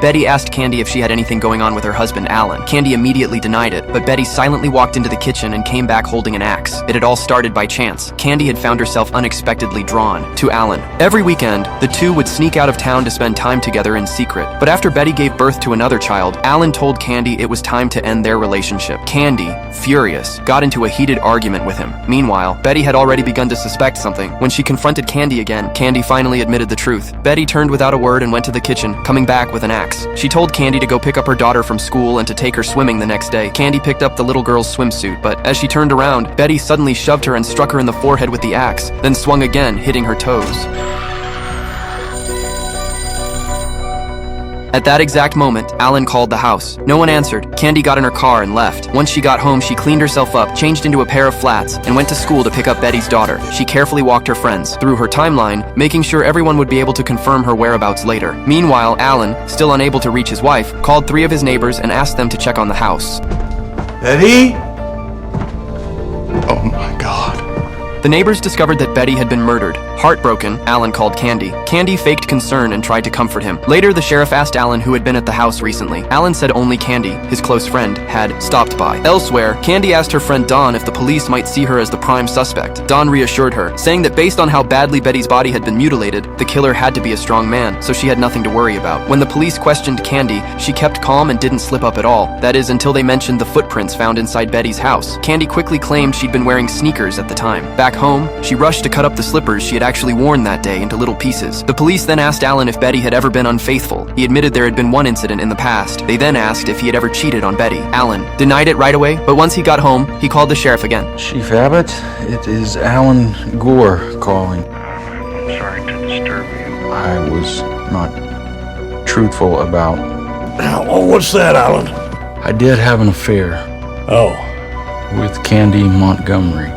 Betty asked Candy if she had anything going on with her husband, Alan. Candy immediately denied it, but Betty silently walked into the kitchen and came back holding an axe. It had all started by chance. Candy had found herself unexpectedly drawn to Alan. Every weekend, the two would sneak out of town to spend time together in secret. But after Betty gave birth to another child, Alan told Candy it was time to end their relationship. Candy, furious, got into a heated argument with him. Meanwhile, Betty had already begun to suspect something. When she confronted Candy again, Candy finally admitted the truth. Betty turned without a word and went to the kitchen, coming back with an axe. She told Candy to go pick up her daughter from school and to take her swimming the next day. Candy picked up the little girl's swimsuit, but as she turned around, Betty suddenly shoved her and struck her in the forehead with the axe, then swung again, hitting her toes. At that exact moment, Alan called the house. No one answered. Candy got in her car and left. Once she got home, she cleaned herself up, changed into a pair of flats, and went to school to pick up Betty's daughter. She carefully walked her friends through her timeline, making sure everyone would be able to confirm her whereabouts later. Meanwhile, Alan, still unable to reach his wife, called 3 of his neighbors and asked them to check on the house. Betty? Oh my God. The neighbors discovered that Betty had been murdered. Heartbroken, Alan called Candy. Candy faked concern and tried to comfort him. Later, the sheriff asked Alan who had been at the house recently. Alan said only Candy, his close friend, had stopped by. Elsewhere, Candy asked her friend Dawn if the police might see her as the prime suspect. Dawn reassured her, saying that based on how badly Betty's body had been mutilated, the killer had to be a strong man, so she had nothing to worry about. When the police questioned Candy, she kept calm and didn't slip up at all. That is, until they mentioned the footprints found inside Betty's house. Candy quickly claimed she'd been wearing sneakers at the time. Back home, she rushed to cut up the slippers she had actually worn that day into little pieces. The police then asked Alan if Betty had ever been unfaithful. He admitted there had been one incident in the past. They then asked if he had ever cheated on Betty. Alan denied it right away, but once he got home, he called the sheriff again. Chief Abbott, it is Alan Gore calling. I'm sorry to disturb you. I was not truthful about... Oh, what's that, Alan? I did have an affair Oh. with Candy Montgomery.